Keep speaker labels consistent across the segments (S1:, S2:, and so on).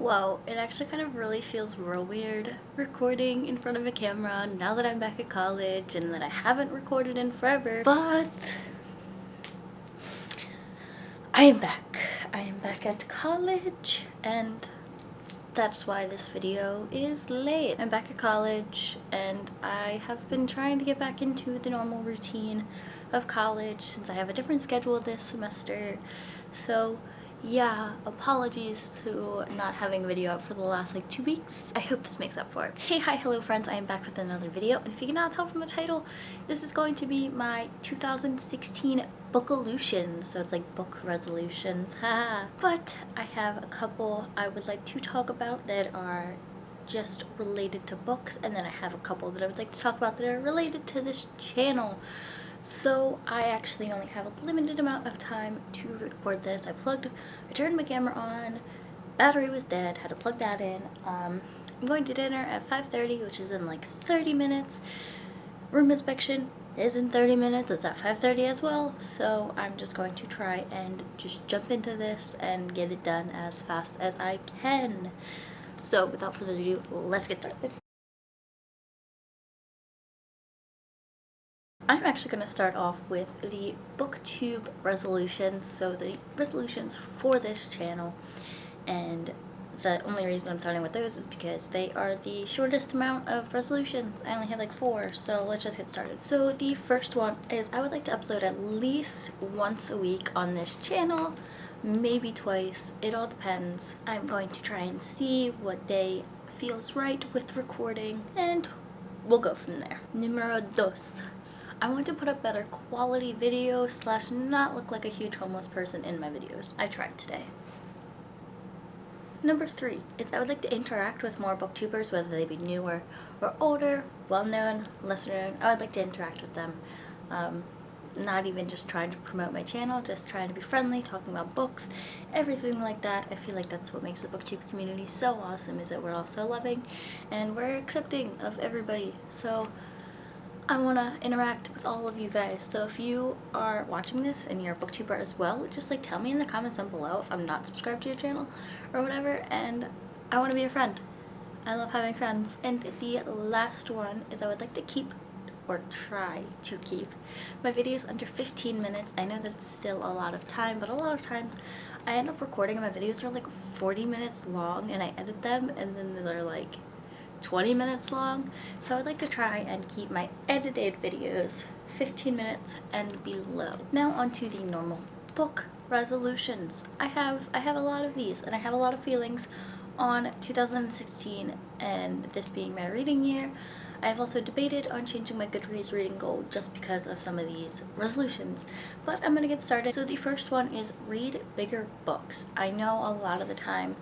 S1: Whoa, it actually kind of really feels real weird recording in front of a camera now that I'm back at college and that I haven't recorded in forever. But I am back. I am back at college, and that's why this video is late. I'm back at college and I have been trying to get back into the normal routine of college since I have a different schedule this semester. So yeah, apologies to not having a video up for the last like 2 weeks. I hope this makes up for it. Hey, hi, hello friends, I am back with another video, and if you cannot tell from the title, this is going to be my 2016 bookolutions, so it's like book resolutions, haha. But I have a couple I would like to talk about that are just related to books, and then I have a couple that I would like to talk about that are related to this channel. So I actually only have a limited amount of time to record this. I turned my camera on, battery was dead, had to plug that in. I'm going to dinner at 5:30, which is in like 30 minutes. Room inspection is in 30 minutes, it's at 5:30 as well, so I'm just going to try and just jump into this and get it done as fast as I can. So without further ado, let's get started. I'm actually going to start off with the booktube resolutions, so the resolutions for this channel, and the only reason I'm starting with those is because they are the shortest amount of resolutions. I only have like 4, so let's just get started. So the first one is I would like to upload at least once a week on this channel, maybe twice, it all depends. I'm going to try and see what day feels right with recording, and we'll go from there. Numero dos. I want to put up better quality videos slash not look like a huge homeless person in my videos. I tried today. Number 3 is I would like to interact with more booktubers, whether they be newer or older, well-known, lesser known. I would like to interact with them. Not even just trying to promote my channel, just trying to be friendly, talking about books, everything like that. I feel like that's what makes the booktube community so awesome, is that we're all so loving and we're accepting of everybody. So I want to interact with all of you guys, so if you are watching this and you're a booktuber as well, just like tell me in the comments down below if I'm not subscribed to your channel or whatever, and I want to be a friend. I love having friends. And the last one is I would like to keep, or try to keep, my videos under 15 minutes. I know that's still a lot of time, but a lot of times I end up recording and my videos are like 40 minutes long and I edit them and then they're like 20 minutes long, so I'd like to try and keep my edited videos 15 minutes and below. Now onto the normal book resolutions. I have a lot of these, and I have a lot of feelings on 2016 and this being my reading year. I have also debated on changing my Goodreads reading goal just because of some of these resolutions, but I'm gonna get started. So the first one is read bigger books. I know a lot of the time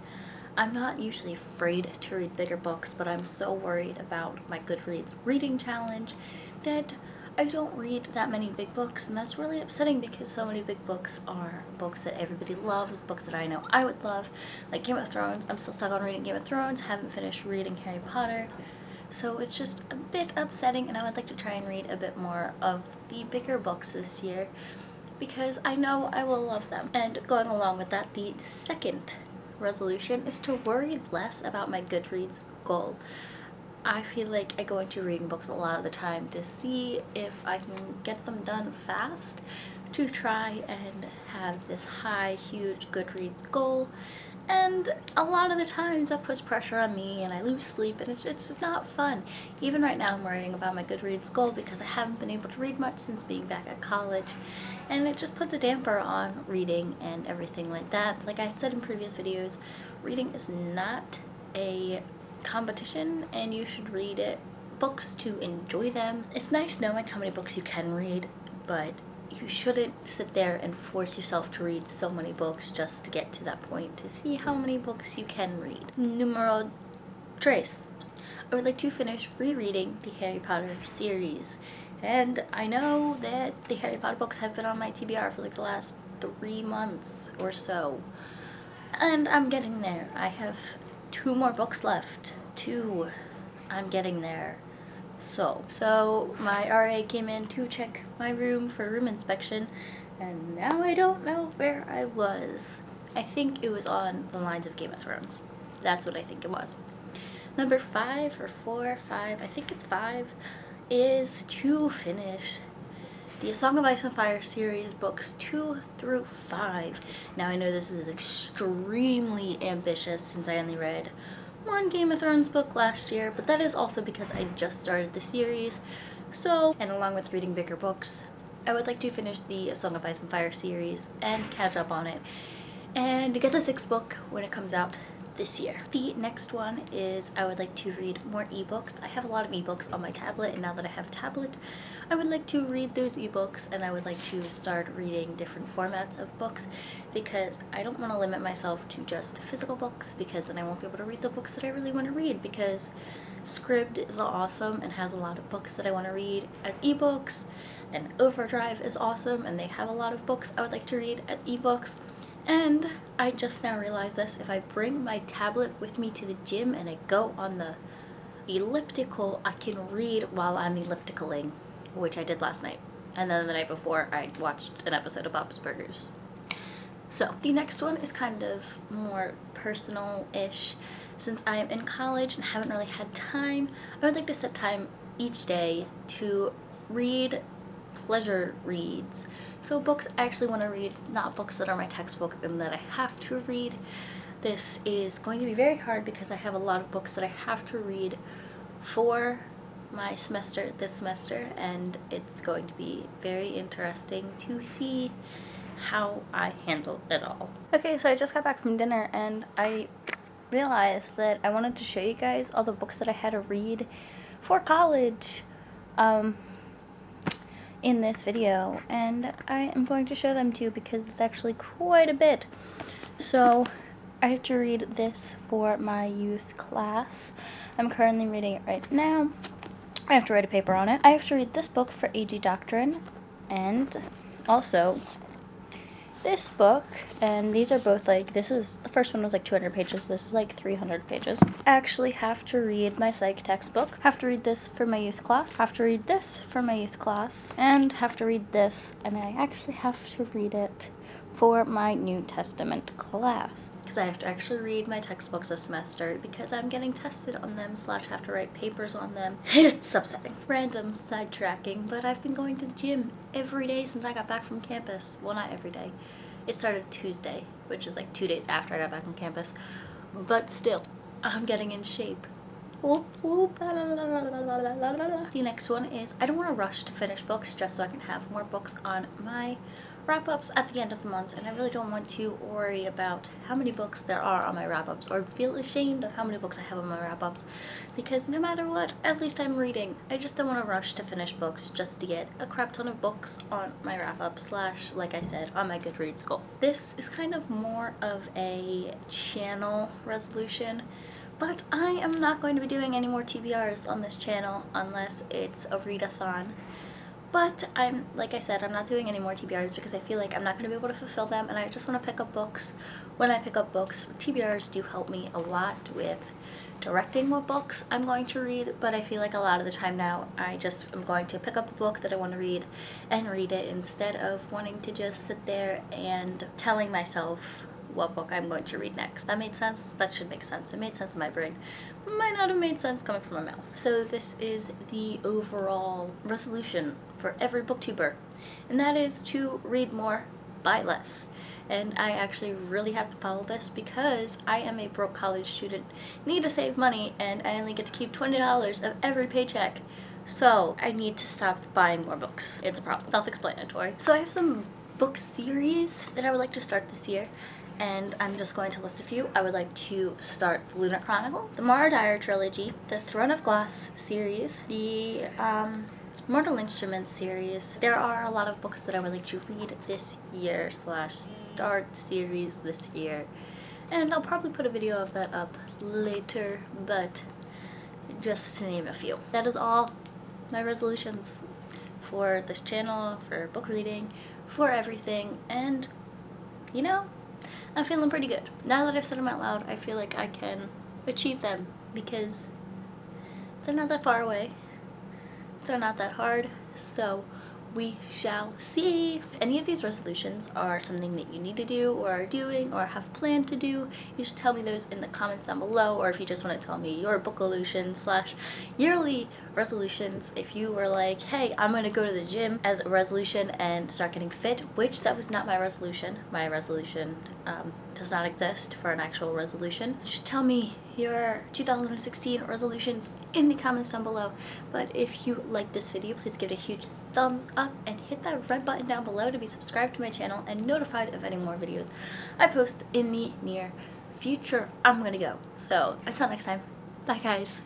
S1: I'm not usually afraid to read bigger books, but I'm so worried about my Goodreads reading challenge that I don't read that many big books, and that's really upsetting because so many big books are books that everybody loves, books that I know I would love, like Game of Thrones. I'm still stuck on reading Game of Thrones, haven't finished reading Harry Potter, so it's just a bit upsetting, and I would like to try and read a bit more of the bigger books this year because I know I will love them. And going along with that, the second resolution is to worry less about my Goodreads goal. I feel like I go into reading books a lot of the time to see if I can get them done fast, to try and have this high, huge Goodreads goal. And a lot of the times that puts pressure on me and I lose sleep, and it's not fun. Even right now I'm worrying about my Goodreads goal because I haven't been able to read much since being back at college, and it just puts a damper on reading and everything like that. Like I had said in previous videos, reading is not a competition and you should read books to enjoy them. It's nice knowing how many books you can read, but you shouldn't sit there and force yourself to read so many books just to get to that point to see how many books you can read. Numero tres. I would like to finish rereading the Harry Potter series. And I know that the Harry Potter books have been on my TBR for like the last 3 months or so. And I'm getting there. I have 2 more books left. 2. I'm getting there. So my RA came in to check my room for room inspection, and now I don't know where I was. I think it was on the lines of Game of Thrones. That's what I think it was. Number 5 or 4, 5, I think it's 5, is to finish the A Song of Ice and Fire series books 2 through 5. Now I know this is extremely ambitious since I only read one Game of Thrones book last year, but that is also because I just started the series. So, and along with reading bigger books, I would like to finish the A Song of Ice and Fire series and catch up on it and get the 6th book when it comes out this year. The next one is I would like to read more ebooks. I have a lot of ebooks on my tablet, and now that I have a tablet, I would like to read those ebooks, and I would like to start reading different formats of books, because I don't want to limit myself to just physical books, because then I won't be able to read the books that I really want to read, because Scribd is awesome and has a lot of books that I want to read as ebooks, and Overdrive is awesome and they have a lot of books I would like to read as ebooks. And I just now realized this, if I bring my tablet with me to the gym and I go on the elliptical, I can read while I'm ellipticaling, which I did last night. And then the night before, I watched an episode of Bob's Burgers. So, the next one is kind of more personal-ish. Since I am in college and haven't really had time, I would like to set time each day to read pleasure reads. So books I actually want to read, not books that are my textbook and that I have to read. This is going to be very hard because I have a lot of books that I have to read for my semester this semester, and it's going to be very interesting to see how I handle it all. Okay, so I just got back from dinner and I realized that I wanted to show you guys all the books that I had to read for college in this video, and I am going to show them to you because it's actually quite a bit. So I have to read this for my youth class. I'm currently reading it right now. I have to write a paper on it. I have to read this book for AG Doctrine, and also this book, and these are both like, this is, the first one was like 200 pages, this is like 300 pages. I actually have to read my psych textbook, have to read this for my youth class, have to read this for my youth class, and have to read this, and I actually have to read it for my New Testament class. Because I have to actually read my textbooks this semester because I'm getting tested on them / have to write papers on them. It's upsetting. Random sidetracking, but I've been going to the gym every day since I got back from campus. Well, not every day. It started Tuesday, which is like 2 days after I got back from campus. But still, I'm getting in shape. The next one is, I don't want to rush to finish books just so I can have more books on my wrap-ups at the end of the month, and I really don't want to worry about how many books there are on my wrap-ups or feel ashamed of how many books I have on my wrap-ups, because no matter what, at least I'm reading. I just don't want to rush to finish books just to get a crap ton of books on my wrap-up / like I said, on my Goodreads goal. This is kind of more of a channel resolution, but I am not going to be doing any more TBRs on this channel unless it's a readathon. But like I said, I'm not doing any more TBRs because I feel like I'm not going to be able to fulfill them, and I just want to pick up books. When I pick up books, TBRs do help me a lot with directing what books I'm going to read, but I feel like a lot of the time now I just am going to pick up a book that I want to read and read it instead of wanting to just sit there and telling myself what book I'm going to read next. That made sense? That should make sense. It made sense in my brain. Might not have made sense coming from my mouth. So this is the overall resolution for every booktuber, and that is to read more, buy less. And I actually really have to follow this because I am a broke college student, need to save money, and I only get to keep $20 of every paycheck. So I need to stop buying more books. It's a problem. Self-explanatory. So I have some book series that I would like to start this year, and I'm just going to list a few. I would like to start the Lunar Chronicles, the Mara Dyer trilogy, the Throne of Glass series, the Mortal Instruments series. There are a lot of books that I would like to read this year / start series this year, and I'll probably put a video of that up later, but just to name a few. That is all my resolutions for this channel, for book reading, for everything, and you know, I'm feeling pretty good. Now that I've said them out loud, I feel like I can achieve them because they're not that far away. They're not that hard. So we shall see. If any of these resolutions are something that you need to do or are doing or have planned to do, you should tell me those in the comments down below. Or if you just want to tell me your bookolution / yearly resolutions, if you were like, hey, I'm going to go to the gym as a resolution and start getting fit, which that was not my resolution. My resolution does not exist for an actual resolution. You should tell me your 2016 resolutions in the comments down below. But if you like this video, please give it a huge thumbs up and hit that red button down below to be subscribed to my channel and notified of any more videos I post in the near future. I'm gonna go. So until next time, bye guys.